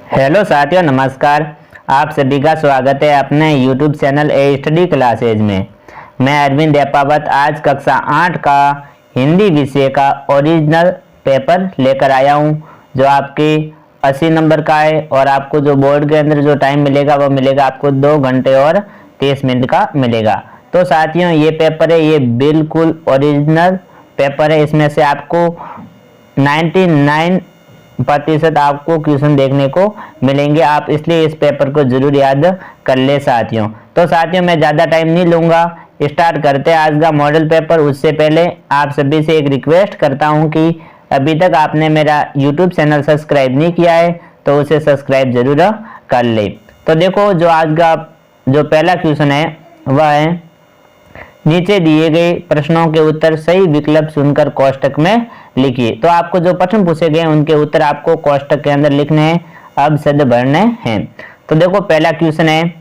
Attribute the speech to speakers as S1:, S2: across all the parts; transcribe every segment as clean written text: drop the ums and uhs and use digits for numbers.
S1: Hello साथियों, नमस्कार। आप सभी का स्वागत है अपने YouTube चैनल ए स्टडी क्लासेज में। मैं अरविंद एपावत आज कक्षा 8 का हिंदी विषय का ओरिजिनल पेपर लेकर आया हूं, जो आपके 80 नंबर का है और आपको जो बोर्ड के अंदर जो टाइम मिलेगा वो मिलेगा आपको 2 घंटे और 30 मिनट का मिलेगा। तो साथियों, ये पेपर है, ये बिल्कुल ओरिजिनल पेपर है। इसमें से आपको 99% आपको क्वेश्चन देखने को मिलेंगे। आप इसलिए इस पेपर को जरूर याद कर ले साथियों। तो साथियों, मैं ज़्यादा टाइम नहीं लूँगा, स्टार्ट करते हैं आज का मॉडल पेपर। उससे पहले आप सभी से एक रिक्वेस्ट करता हूं कि अभी तक आपने मेरा यूट्यूब चैनल सब्सक्राइब नहीं किया है तो उसे सब्सक्राइब जरूर कर ले। तो देखो, जो आज का जो पहला क्वेश्चन है वह है, नीचे दिए गए प्रश्नों के उत्तर सही विकल्प चुनकर कोष्टक में लिखिए। तो आपको जो प्रश्न पूछे गए उनके उत्तर आपको कोष्टक के अंदर लिखने हैं, अब शब्द भरने हैं। तो देखो, पहला क्वेश्चन है,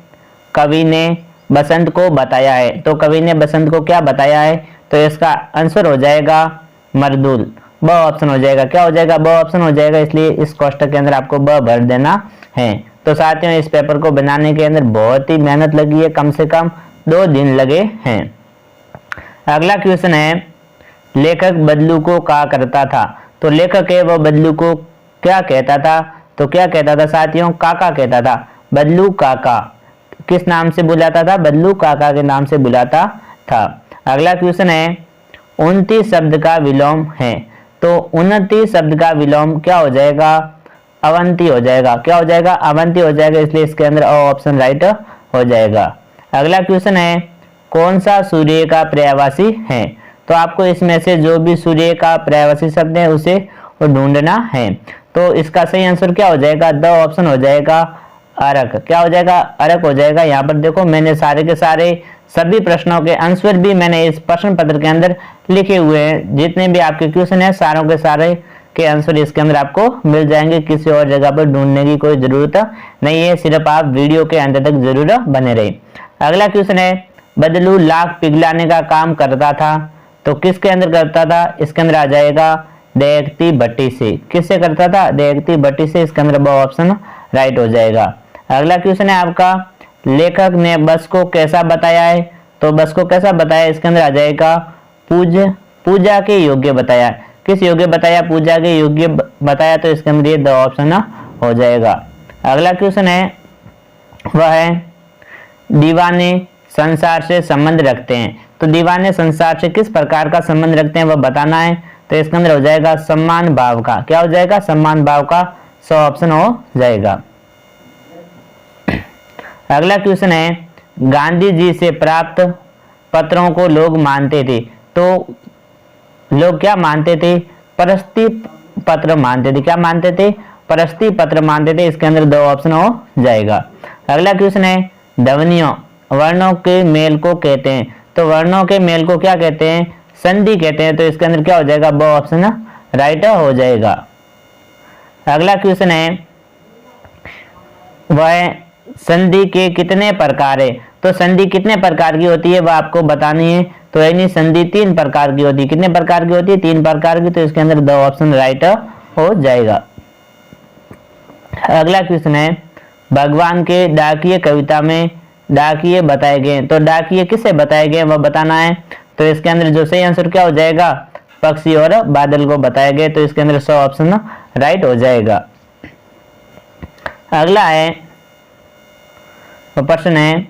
S1: कवि ने बसंत को बताया है। तो कवि ने बसंत को क्या बताया है? तो इसका आंसर हो जाएगा मर्दूल। ब ऑप्शन हो जाएगा। क्या हो जाएगा? ब ऑप्शन हो जाएगा। इसलिए इस कोष्टक के अंदर आपको ब भर देना है। तो साथियों, इस पेपर को बनाने के अंदर बहुत ही मेहनत लगी है, कम से कम 2 दिन लगे हैं। अगला क्वेश्चन है, लेखक बदलू को कहा करता था। तो लेखक है वह बदलू को क्या कहता था? तो क्या कहता था साथियों? काका कहता था। बदलू काका किस नाम से बुलाता था? बदलू काका के नाम से बुलाता था। अगला क्वेश्चन है, 29 शब्द का विलोम है। तो 29 शब्द का विलोम क्या हो जाएगा? अवंती हो जाएगा। क्या हो जाएगा? अवंती हो जाएगा। इसलिए इसके अंदर ऑप्शन राइट हो जाएगा। अगला क्वेश्चन है, कौन सा सूर्य का पर्यायवाची है? तो आपको इसमें से जो भी सूर्य का पर्यायवाची शब्द है उसे ढूंढना है। तो इसका सही आंसर क्या हो जाएगा? द ऑप्शन हो जाएगा अरक। क्या हो जाएगा? अरक हो जाएगा। यहाँ पर देखो, मैंने सारे के सारे सभी प्रश्नों के आंसर भी मैंने इस प्रश्न पत्र के अंदर लिखे हुए हैं। जितने भी आपके क्वेश्चन है सारों के सारे के आंसर इसके अंदर आपको मिल जाएंगे। किसी और जगह पर ढूंढने की कोई जरूरत नहीं है, सिर्फ आप वीडियो के अंत तक जरूर बने रहे। अगला क्वेश्चन है, बदलू लाख पिघलाने का काम करता था। तो किसके अंदर करता था? इसके अंदर आ जाएगा दहकती भट्टी से। किससे करता था? दहकती भट्टी से। इसके अंदर ऑप्शन राइट हो जाएगा। अगला क्वेश्चन है आपका, लेखक ने बस को कैसा बताया है? तो बस को कैसा बताया? इसके अंदर आ जाएगा पूजा के योग्य बताया। किस योग्य बताया? पूजा के योग्य बताया। तो इसके अंदर ये द ऑप्शन हो जाएगा। अगला क्वेश्चन है, वह है, दीवाने संसार से संबंध रखते हैं। तो दीवाने संसार से किस प्रकार का संबंध रखते हैं वह बताना है। तो इसके अंदर हो जाएगा सम्मान भाव का। क्या हो जाएगा? सम्मान भाव का। 100 ऑप्शन हो जाएगा। अगला क्वेश्चन है, गांधी जी से प्राप्त पत्रों को लोग मानते थे। तो लोग क्या मानते थे? प्रशस्ति पत्र मानते थे। क्या मानते थे? प्रशस्ति पत्र मानते थे। इसके अंदर 2 ऑप्शन हो जाएगा। अगला क्वेश्चन है, ध्वनियों वर्णों के मेल को कहते हैं। तो वर्णों के मेल को क्या कहते हैं? संधि कहते हैं। तो इसके अंदर क्या हो जाएगा? ब ऑप्शन राइट हो जाएगा। अगला क्वेश्चन है, वह संधि के कितने प्रकार है? तो संधि कितने प्रकार की होती है वह आपको बतानी है। तो यानी संधि 3 प्रकार की होती है। कितने प्रकार की होती है? 3 प्रकार की। तो इसके अंदर 2 ऑप्शन राइट हो जाएगा। अगला क्वेश्चन है, भगवान के डाकिये कविता में डाकिये बताए गए। तो डाकिये किससे बताए गए वह बताना है। तो इसके अंदर जो सही आंसर क्या हो जाएगा? पक्षी और बादल को बताए गए। तो इसके अंदर 100 ऑप्शन राइट हो जाएगा। अगला है, प्रश्न है,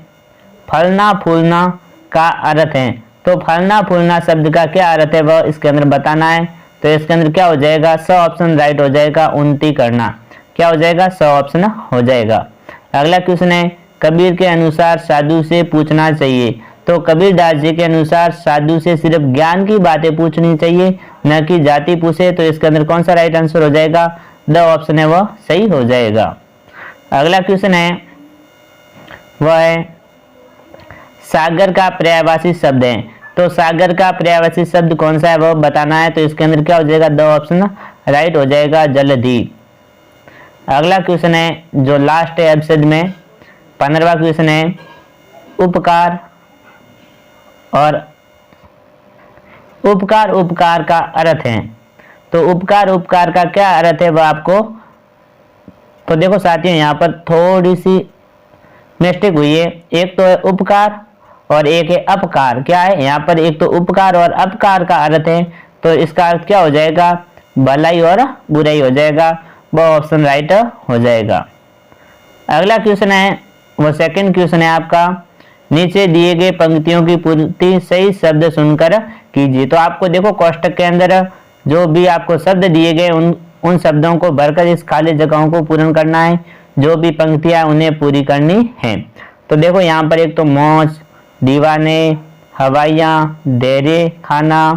S1: फलना फूलना का अर्थ है। तो फलना फूलना शब्द का क्या अर्थ है वह इसके अंदर बताना है। तो इसके अंदर क्या हो जाएगा? 100 ऑप्शन राइट हो जाएगा। उन्नति करना। क्या हो जाएगा? 100 ऑप्शन हो जाएगा। अगला क्वेश्चन है, कबीर के अनुसार साधु से पूछना चाहिए। तो कबीर दास जी के अनुसार साधु से सिर्फ ज्ञान की बातें पूछनी चाहिए, न कि जाति पूछे। तो इसके अंदर कौन सा राइट आंसर हो जाएगा? द ऑप्शन है वह सही हो जाएगा। अगला क्वेश्चन है, वह है, सागर का पर्यायवाची शब्द है। तो सागर का पर्यायवाची शब्द कौन सा है वह बताना है। तो इसके अंदर क्या हो जाएगा? द ऑप्शन राइट हो जाएगा। जलधि। अगला क्वेश्चन है, जो लास्ट है एब्सेड में 15वां क्वेश्चन है, उपकार और उपकार का अर्थ है। तो उपकार का क्या अर्थ है वह आपको तो देखो साथियों यहाँ पर थोड़ी सी मिस्टेक हुई है, एक तो है उपकार और एक है अपकार। क्या है यहाँ पर, एक तो उपकार और अपकार का अर्थ है, तो इसका अर्थ क्या हो जाएगा, भलाई और बुराई हो जाएगा। वो ऑप्शन राइट हो जाएगा। अगला क्वेश्चन है वो सेकंड क्वेश्चन है आपका, नीचे दिए गए पंक्तियों की पूर्ति सही शब्द सुनकर कीजिए। तो आपको देखो कोष्टक के अंदर जो भी आपको शब्द दिए गए उन शब्दों को भरकर इस खाली जगहों को पूर्ण करना है, जो भी पंक्तियां उन्हें पूरी करनी है। तो देखो यहाँ पर एक तो मौज, दीवाने, हवाइयाँ, देरे खाना,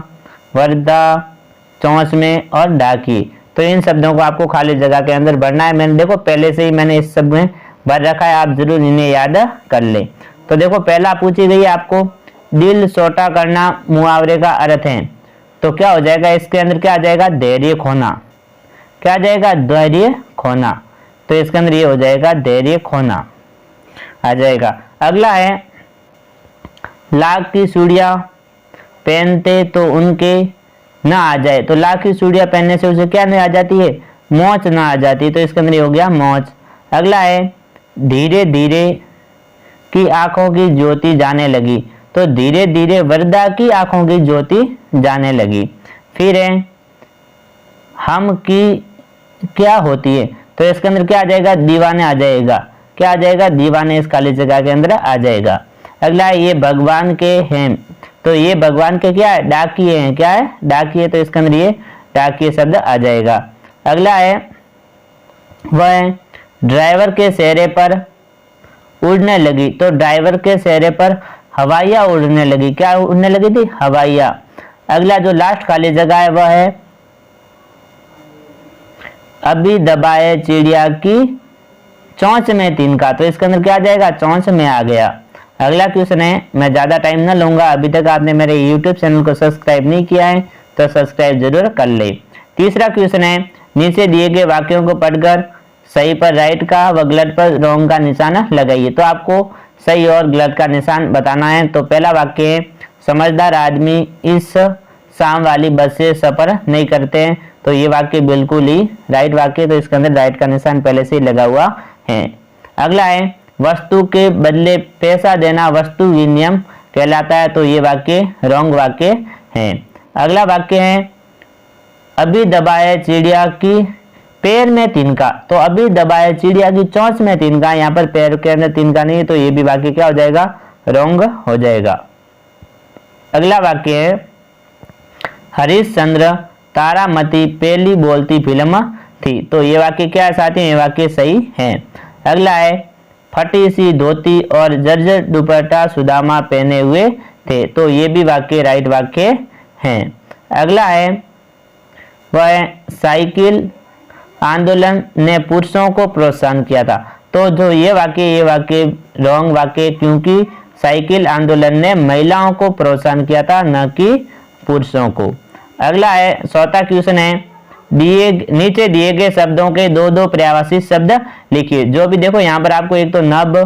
S1: वर्दा, चौंसमे और डाकी। तो इन शब्दों को आपको खाली जगह के अंदर भरना है। मैंने देखो पहले से ही मैंने इस शब्द में भर रखा है, आप जरूर इन्हें याद कर ले। तो देखो पहला पूछी गई आपको, दिल छोटा करना मुहावरे का अर्थ है। तो क्या हो जाएगा, इसके अंदर क्या आ जाएगा, धैर्य खोना। क्या आ जाएगा, धैर्य खोना। तो इसके अंदर ये हो जाएगा धैर्य खोना आ जाएगा। अगला है, लाख की चूड़ियां पहनते तो उनके ना आ जाए। तो लाख की चूड़ियां पहनने से उसे क्या नहीं आ जाती है, मौज ना आ जाती। तो इसके अंदर ये हो गया मौज। अगला है, धीरे धीरे की आंखों की ज्योति जाने लगी। तो धीरे धीरे वर्दा की आंखों की ज्योति जाने लगी। फिर है, हम की क्या होती है। तो इसके अंदर क्या आ जाएगा, दीवाने आ जाएगा। क्या आ जाएगा, दीवाने इस खाली जगह के अंदर आ जाएगा। अगला है, ये भगवान के हैं। तो ये भगवान के क्या है, डाकिए हैं। क्या है, डाकिए। तो इसके अंदर ये डाकिए शब्द आ जाएगा। अगला है, वह है, ड्राइवर के चेहरे पर उड़ने लगी। तो ड्राइवर के चेहरे पर हवाइयाँ उड़ने लगी। क्या उड़ने लगी थी, हवाइयाँ। अगला जो लास्ट खाली जगह है वह है, अभी दबाए चिड़िया की चोंच में तिनका। तो इसके अंदर क्या आ जाएगा, चोंच में आ गया। अगला क्वेश्चन है, मैं ज्यादा टाइम ना लूंगा, अभी तक आपने मेरे यूट्यूब चैनल को सब्सक्राइब नहीं किया है तो सब्सक्राइब जरूर कर ले। तीसरा क्वेश्चन है, नीचे दिए गए वाक्यों को पढ़कर सही पर राइट का व गलत पर रॉन्ग का निशान लगाइए। तो आपको सही और गलत का निशान बताना है। तो पहला वाक्य है, समझदार आदमी इस शाम वाली बस से सफर नहीं करते हैं। तो ये वाक्य बिल्कुल ही राइट वाक्य, तो इसके अंदर राइट का निशान पहले से ही लगा हुआ है। अगला है, वस्तु के बदले पैसा देना वस्तु विनिमय कहलाता है। तो ये वाक्य रॉन्ग वाक्य है। अगला वाक्य है, अभी दबाए चिड़िया की पैर में तिनका। तो अभी दबाए चिड़िया की चोंच में तिनका, यहाँ पर पैर के अंदर तिनका नहीं है। तो ये भी वाक्य क्या हो जाएगा, रॉन्ग हो जाएगा। अगला वाक्य है, हरिश्चंद्र तारामती पहली बोलती फिल्म थी। तो ये वाक्य क्या है साथियों, ये वाक्य सही है। अगला है, फटी सी धोती और जर्जर दुपट्टा सुदामा पहने हुए थे। तो ये भी वाक्य राइट वाक्य है। अगला है, वह साइकिल आंदोलन ने पुरुषों को प्रोत्साहन किया था। तो जो ये वाक्य रॉन्ग वाक्य, क्योंकि साइकिल आंदोलन ने महिलाओं को प्रोत्साहन किया था, न कि पुरुषों को। अगला है, चौथा क्वेश्चन है, नीचे दिए गए शब्दों के दो दो पर्यायवाची शब्द लिखिए। जो भी देखो यहाँ पर आपको एक तो नभ,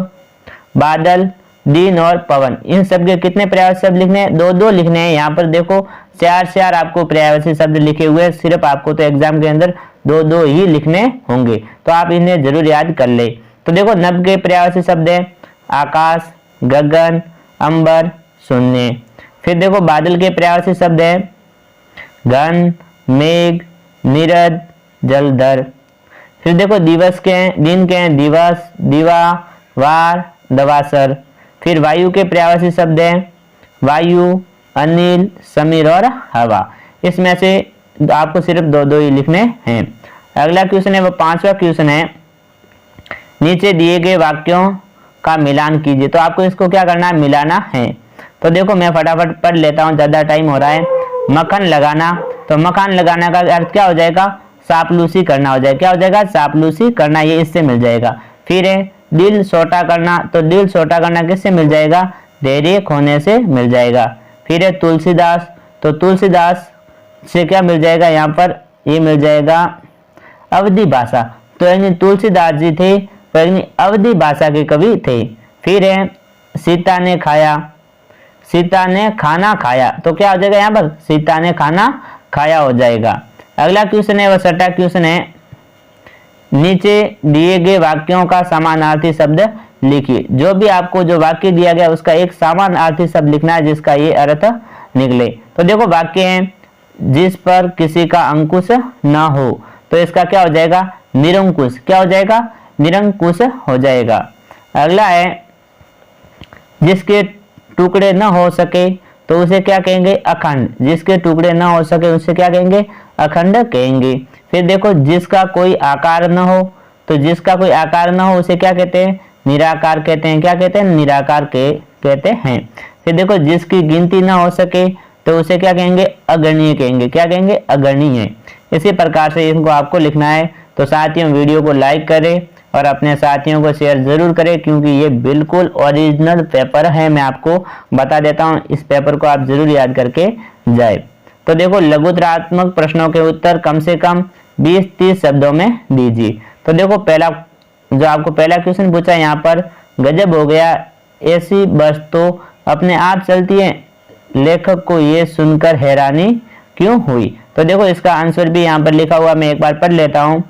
S1: बादल, दिन और पवन, इन सब के कितने पर्यायवाची शब्द लिखने हैं, दो दो लिखने हैं। यहाँ पर देखो चार आपको पर्यायवाची शब्द लिखे हुए हैं। सिर्फ आपको तो एग्जाम के अंदर दो दो ही लिखने होंगे, तो आप इन्हें जरूर याद कर ले। तो देखो नभ के पर्यायवाची शब्द है आकाश, गगन, अंबर, शून्य। फिर देखो बादल के पर्यायवाची शब्द है घन, मेघ, नीरद, जलधर। फिर देखो दिवस के हैं, दिन के हैं दिवस, दिवा, वार, दवासर। फिर वायु के पर्यायवाची शब्द है वायु, अनिल, समीर और हवा। इसमें से आपको सिर्फ दो दो ही लिखने हैं। अगला क्वेश्चन है वो पांचवा क्वेश्चन है, नीचे दिए गए वाक्यों का मिलान कीजिए। तो आपको इसको क्या करना है, मिलाना है। तो देखो मैं फटाफट पढ़ लेता हूँ, ज्यादा टाइम हो रहा है। मक्खन लगाना, तो मकान लगाना का अर्थ क्या हो जाएगा, चापलूसी करना हो जाएगा। क्या हो जाएगा, चापलूसी करना, ये इससे मिल जाएगा। फिर है दिल छोटा करना, तो दिल छोटा करना किससे मिल जाएगा, धैर्य खोने से मिल जाएगा। फिर है तुलसीदास, तो तुलसीदास से क्या मिल जाएगा, यहाँ पर ये मिल जाएगा अवधी भाषा। तो यानी तुलसीदास जी थे यानी अवधी भाषा के कवि थे। फिर है सीता ने खाया, सीता ने खाना खाया। तो क्या हो जाएगा, यहाँ पर सीता ने खाना खाया हो जाएगा। अगला क्वेश्चन है वह छठा क्वेश्चन है, नीचे दिए गए वाक्यों का समानार्थी शब्द लिखिए। जो भी आपको जो वाक्य दिया गया उसका एक समानार्थी शब्द लिखना है जिसका ये अर्थ निकले। तो देखो वाक्य है जिस पर किसी का अंकुश ना हो, तो इसका क्या हो जाएगा? निरंकुश। क्या हो जाएगा? निरंकुश हो जाएगा। अगला है जिसके टुकड़े न हो सके तो उसे क्या कहेंगे? अखंड। जिसके टुकड़े न हो सके उसे क्या कहेंगे? अखंड कहेंगे। फिर देखो जिसका कोई आकार न हो, तो जिसका कोई आकार न हो उसे क्या कहते हैं? निराकार कहते हैं। क्या कहते हैं? निराकार कहते हैं। फिर देखो जिसकी गिनती न हो सके तो उसे क्या कहेंगे? अगणनीय कहेंगे। क्या कहेंगे? अगणनीय। इसी प्रकार से इनको आपको लिखना है। तो साथियों वीडियो को लाइक करें और अपने साथियों को शेयर जरूर करें, क्योंकि ये बिल्कुल ओरिजिनल पेपर है। मैं आपको बता देता हूँ, इस पेपर को आप जरूर याद करके जाए। तो देखो लघुत्तरात्मक प्रश्नों के उत्तर कम से कम 20-30 शब्दों में दीजिए। तो देखो पहला जो आपको पहला क्वेश्चन पूछा है यहाँ पर, गजब हो गया, ऐसी बस तो अपने आप चलती है, लेखक को ये सुनकर हैरानी क्यों हुई? तो देखो इसका आंसर भी यहाँ पर लिखा हुआ, मैं एक बार पढ़ लेता हूँ।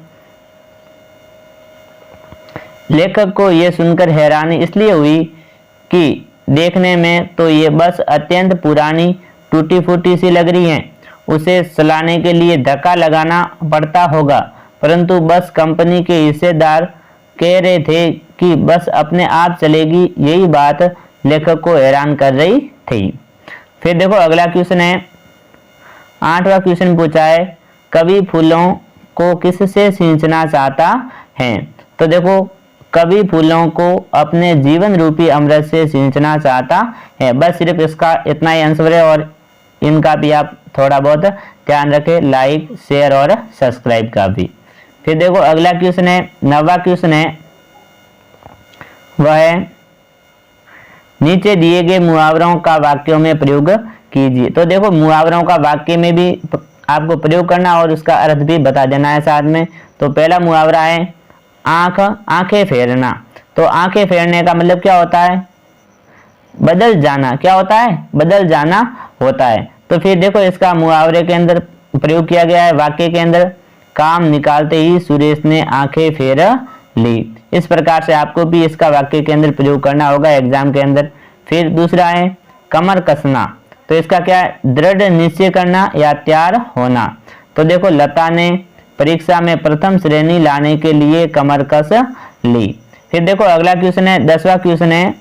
S1: लेखक को यह सुनकर हैरानी इसलिए हुई कि देखने में तो ये बस अत्यंत पुरानी टूटी फूटी सी लग रही है, उसे चलाने के लिए धक्का लगाना पड़ता होगा, परंतु बस कंपनी के हिस्सेदार कह रहे थे कि बस अपने आप चलेगी। यही बात लेखक को हैरान कर रही थी। फिर देखो अगला क्वेश्चन है, 8वां क्वेश्चन पूछा है, कवि फूलों को किससे सींचना चाहता है? तो देखो कवि फूलों को अपने जीवन रूपी अमृत से सींचना चाहता है। बस सिर्फ इसका इतना ही आंसर है, और इनका भी आप थोड़ा बहुत ध्यान रखें, लाइक शेयर और सब्सक्राइब का भी। फिर देखो अगला क्वेश्चन है, 9वां क्वेश्चन है, वह है नीचे दिए गए मुहावरों का वाक्यों में प्रयोग कीजिए। तो देखो मुहावरों का वाक्य में भी आपको प्रयोग करना और उसका अर्थ भी बता देना है साथ में। तो पहला मुहावरा है आंखें फेरना। तो आंखें फेरने का मतलब क्या होता है? बदल जाना। क्या होता है? बदल जाना होता है। तो फिर देखो इसका मुहावरे के अंदर प्रयोग किया गया है वाक्य के अंदर, काम निकालते ही सुरेश ने आंखें फेर ली। इस प्रकार से आपको भी इसका वाक्य के अंदर प्रयोग करना होगा एग्जाम के अंदर। फिर दूसरा है कमर कसना। तो इसका क्या है? दृढ़ निश्चय करना या तैयार होना। तो देखो लता ने परीक्षा में प्रथम श्रेणी लाने के लिए कमर कस ली। फिर देखो अगला क्वेश्चन है, 10वां क्वेश्चन है,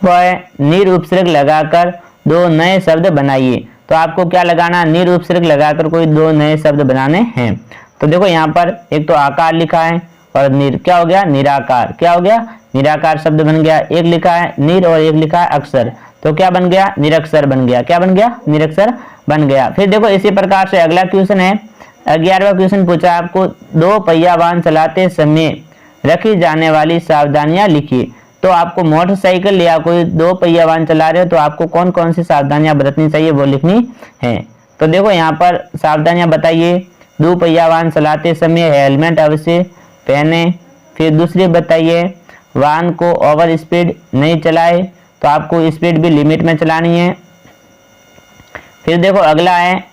S1: वह है निर उपसर्ग लगाकर 2 नए शब्द बनाइए। तो आपको क्या लगाना? निर उपसर्ग लगाकर कोई 2 नए शब्द बनाने हैं। तो देखो यहाँ पर एक तो आकार लिखा है और निर, क्या हो गया? निराकार। क्या हो गया? निराकार शब्द बन गया। एक लिखा है निर और एक लिखा है अक्षर, तो क्या बन गया? निरक्षर बन गया। क्या बन गया? निरक्षर बन गया। फिर देखो इसी प्रकार से अगला क्वेश्चन है, 11वां क्वेश्चन पूछा आपको, 2 पहिया वाहन चलाते समय रखी जाने वाली सावधानियां लिखिए। तो आपको मोटरसाइकिल या कोई 2 पहिया वाहन चला रहे हो तो आपको कौन कौन सी सावधानियां बरतनी चाहिए वो लिखनी है। तो देखो यहाँ पर सावधानियां बताइए, 2 पहिया वाहन चलाते समय हेलमेट अवश्य पहने। फिर दूसरी बताइए, वाहन को ओवर स्पीड नहीं चलाए, तो आपको स्पीड भी लिमिट में चलानी है। फिर देखो अगला है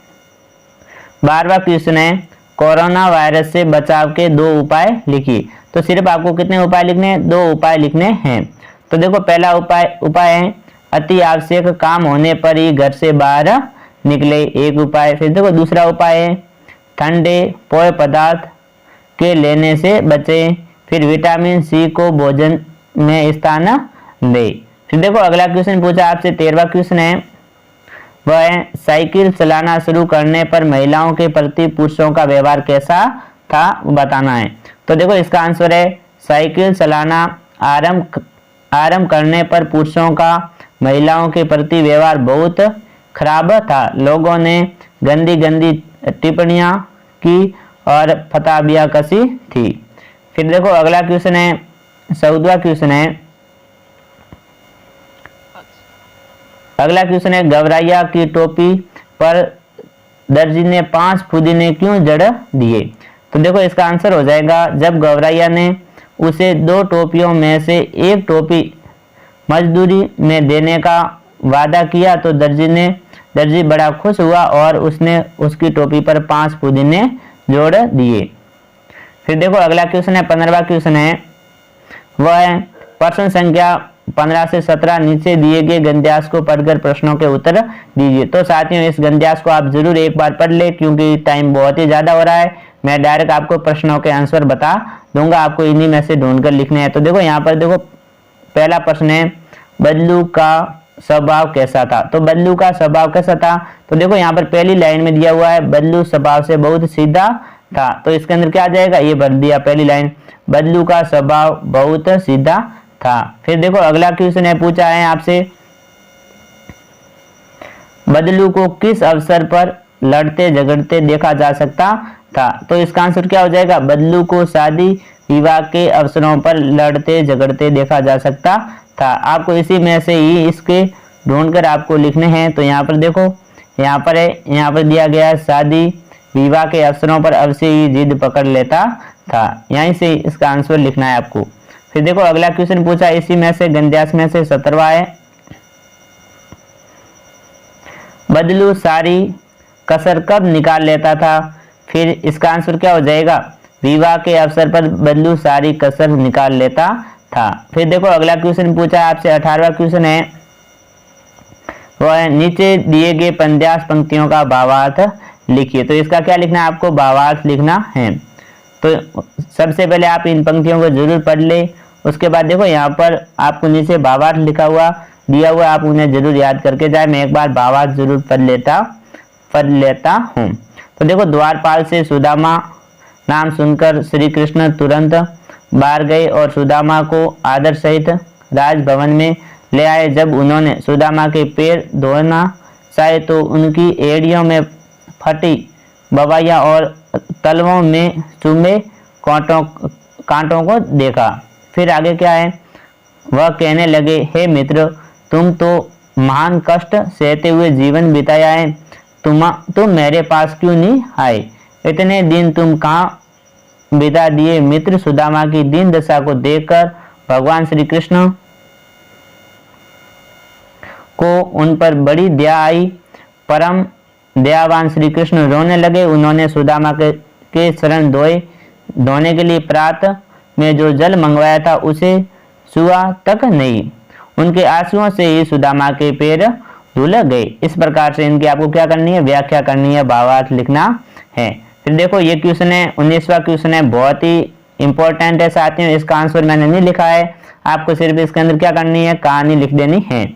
S1: 12वां क्वेश्चन है, कोरोना वायरस से बचाव के 2 उपाय लिखिए। तो सिर्फ आपको कितने उपाय लिखने हैं? 2 उपाय लिखने हैं। तो देखो पहला उपाय है अति आवश्यक काम होने पर ही घर से बाहर निकले, एक उपाय। फिर देखो दूसरा उपाय है ठंडे पेय पदार्थ के लेने से बचे। फिर विटामिन सी को भोजन में स्थान दे। फिर देखो अगला क्वेश्चन पूछा आपसे, 13वां क्वेश्चन है, वह है साइकिल चलाना शुरू करने पर महिलाओं के प्रति पुरुषों का व्यवहार कैसा था बताना है। तो देखो इसका आंसर है साइकिल चलाना आरंभ करने पर पुरुषों का महिलाओं के प्रति व्यवहार बहुत खराब था। लोगों ने गंदी गंदी टिप्पणियां की और फताबियां कसी थी। फिर देखो अगला क्वेश्चन है, 14वां क्वेश्चन है, अगला क्वेश्चन है, घबराइया की टोपी पर दर्जी ने 5 पुदीने क्यों जड़ दिए। तो देखो इसका आंसर हो जाएगा, जब घबराइया ने उसे 2 टोपियों में से 1 टोपी मजदूरी में देने का वादा किया तो दर्जी बड़ा खुश हुआ और उसने उसकी टोपी पर 5 पुदीने जोड़ दिए। फिर देखो अगला क्वेश्चन है 15वां क्वेश्चन है, वह है प्रश्न संख्या 15 से 17 नीचे दिए गए गद्यांश को पढ़कर प्रश्नों के उत्तर दीजिए। तो साथियों इस गद्यांश को आप जरूर एक बार पढ़ ले, क्योंकि टाइम बहुत ही ज्यादा हो रहा है। मैं डायरेक्ट आपको प्रश्नों के आंसर बता दूंगा, आपको इन्हीं में से ढूंढकर लिखने हैं। तो देखो यहाँ पर देखो पहला प्रश्न है, बल्लू का स्वभाव कैसा था। तो बल्लू का स्वभाव कैसा था, तो देखो यहाँ पर पहली लाइन में दिया हुआ है बल्लू स्वभाव से बहुत सीधा था। तो इसके अंदर क्या आ जाएगा, ये भर दिया पहली लाइन, बल्लू का स्वभाव बहुत सीधा था। फिर देखो अगला क्वेश्चन है, पूछा है आपसे, बल्लू को किस अवसर पर लड़ते झगड़ते देखा जा सकता था। तो इसका आंसर क्या हो जाएगा, बल्लू को शादी विवाह के अवसरों पर लड़ते झगड़ते देखा जा सकता था। आपको इसी में से ही इसके ढूंढकर आपको लिखने हैं। तो यहाँ पर देखो यहाँ पर है, यहाँ पर दिया गया है शादी विवाह के अवसरों पर अवश्य ही जिद पकड़ लेता था, यहीं से इसका आंसर लिखना है आपको। फिर देखो अगला क्वेश्चन पूछा इसी में से गद्यांश में से 17वां है, बदलू सारी कसर कब निकाल लेता था। फिर इसका आंसर क्या हो जाएगा, विवाह के अवसर पर बदलू सारी कसर निकाल लेता था। फिर देखो अगला क्वेश्चन पूछा है आपसे 18वां क्वेश्चन है, वह है नीचे दिए गए पद्यांश पंक्तियों का भावार्थ लिखिए। तो इसका क्या लिखना है, आपको भावार्थ लिखना है। तो सबसे पहले आप इन पंक्तियों को जरूर पढ़ ले, उसके बाद देखो यहाँ पर आपको नीचे भावार्थ लिखा हुआ दिया हुआ, आप उन्हें जरूर याद करके जाए। मैं एक बार भावार्थ जरूर पढ़ लेता हूँ। तो देखो द्वारपाल से सुदामा नाम सुनकर श्री कृष्ण तुरंत बाहर गए और सुदामा को आदर सहित राजभवन में ले आए। जब उन्होंने सुदामा के पैर धोना चाहे तो उनकी एड़ियों में फटी बवाइयाँ और तलवों में चुमे कांटों को देखा। फिर आगे क्या है, वह कहने लगे, हे मित्र, तुम तो महान कष्ट सहते हुए जीवन बिताया है, तुम मेरे पास क्यों नहीं आए, इतने दिन तुम कहाँ बिता दिए। मित्र सुदामा की दीन दशा को देखकर भगवान श्री कृष्ण को उन पर बड़ी दया आई। परम दयावान श्री कृष्ण रोने लगे। उन्होंने सुदामा के शरण धोने के लिए प्रात में जो जल मंगवाया था उसे छुआ तक नहीं। उनके आंसुओं से ही सुदामा के पैर धुल गए। इस प्रकार से इनकी आपको क्या करनी है, व्याख्या करनी है, भावार्थ लिखना है। फिर देखो ये क्वेश्चन है 19वां क्वेश्चन है, बहुत ही इंपॉर्टेंट है साथियों। इसका आंसर मैंने नहीं लिखा है, आपको सिर्फ इसके अंदर क्या करनी है, कहानी लिख देनी है।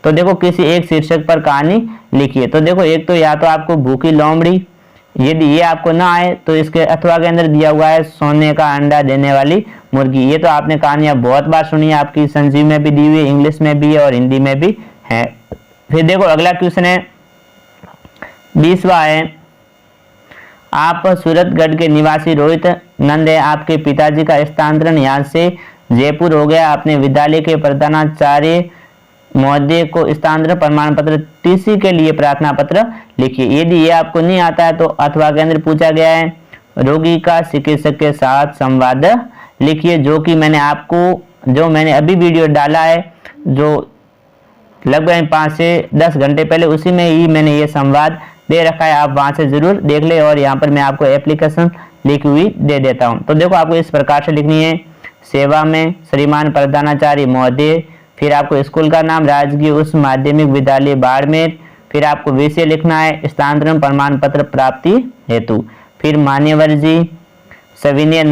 S1: तो देखो किसी एक शीर्षक पर कहानी लिखिए। तो देखो एक तो या तो आपको भूखी लोमड़ी, यदि ये आपको ना आए तो इसके अथवा के अंदर दिया हुआ है सोने का अंडा देने वाली मुर्गी। ये तो आपने कहानियां बहुत बार सुनी है, आपकी संजीव में भी दी हुई है, इंग्लिश में भी है और हिंदी में भी है। फिर देखो अगला क्वेश्चन है 20वां है, आप सूरतगढ़ के निवासी रोहित नंद है। आपके पिताजी का स्थानांतरण यहाँ से जयपुर हो गया। अपने विद्यालय के प्रधानाचार्य महोदय को स्थानांतरण प्रमाण पत्र टीसी के लिए प्रार्थना पत्र लिखिए। यदि ये आपको नहीं आता है तो अथवा के अंदर पूछा गया है रोगी का चिकित्सक के साथ संवाद लिखिए, जो मैंने अभी वीडियो डाला है, जो लगभग 5 से 10 घंटे पहले, उसी में ही मैंने ये संवाद दे रखा है, आप वहां से जरूर देख ले। और यहाँ पर मैं आपको एप्लीकेशन लिखी हुई दे देता हूँ। तो देखो आपको इस प्रकार से लिखनी है, सेवा में श्रीमान प्रधानाचार्य महोदय, फिर आपको स्कूल का नाम राजकीय उच्च माध्यमिक विद्यालय बाड़मेर, फिर आपको विषय लिखना है स्थानांतरण प्रमाण पत्र प्राप्ति हेतु। फिर मान्यवर जी सविनय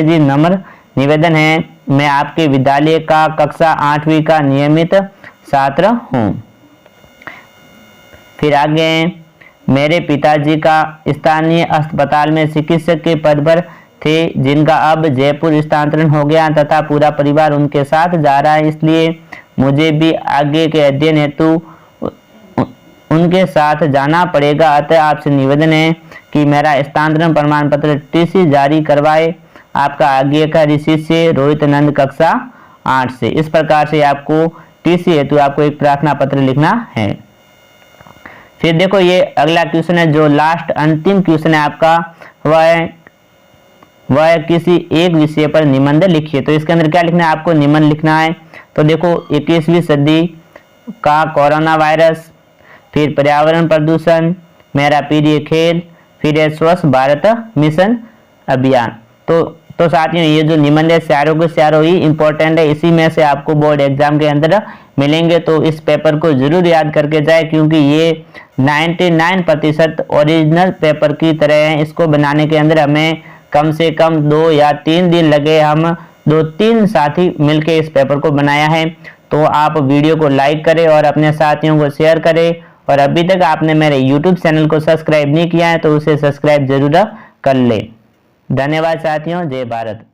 S1: जी नम्र निवेदन है, मैं आपके विद्यालय का कक्षा 8वीं का नियमित छात्र हूँ। फिर आगे मेरे पिताजी का स्थानीय अस्पताल में चिकित्सक के पद पर थे, जिनका अब जयपुर स्थानांतरण हो गया तथा पूरा परिवार उनके साथ जा रहा है, इसलिए मुझे भी आगे के अध्ययन हेतु उनके साथ जाना पड़ेगा। अतः आपसे निवेदन है कि मेरा स्थानांतरण प्रमाण पत्र टीसी जारी करवाए। आपका आगे का शिष्य रोहित नंद कक्षा 8 से। इस प्रकार से आपको टीसी हेतु आपको एक प्रार्थना पत्र लिखना है। फिर देखो ये अगला क्वेश्चन है, जो लास्ट अंतिम क्वेश्चन है आपका, वह किसी एक विषय पर निबंध लिखिए। तो इसके अंदर क्या लिखना है, आपको निबंध लिखना है। तो देखो 21वीं सदी का कोरोना वायरस, फिर पर्यावरण प्रदूषण, मेरा प्रिय खेल, फिर है स्वच्छ भारत मिशन अभियान। तो साथियों ये जो निबंध है चारों के चारों ही इंपॉर्टेंट है, इसी में से आपको बोर्ड एग्जाम के अंदर मिलेंगे। तो इस पेपर को जरूर याद करके जाए, क्योंकि ये 99% ओरिजिनल पेपर की तरह है। इसको बनाने के अंदर हमें कम से कम 2 या 3 दिन लगे। हम 2-3 साथी मिलके इस पेपर को बनाया है। तो आप वीडियो को लाइक करें और अपने साथियों को शेयर करें। और अभी तक आपने मेरे YouTube चैनल को सब्सक्राइब नहीं किया है तो उसे सब्सक्राइब जरूर कर ले। धन्यवाद साथियों, जय भारत।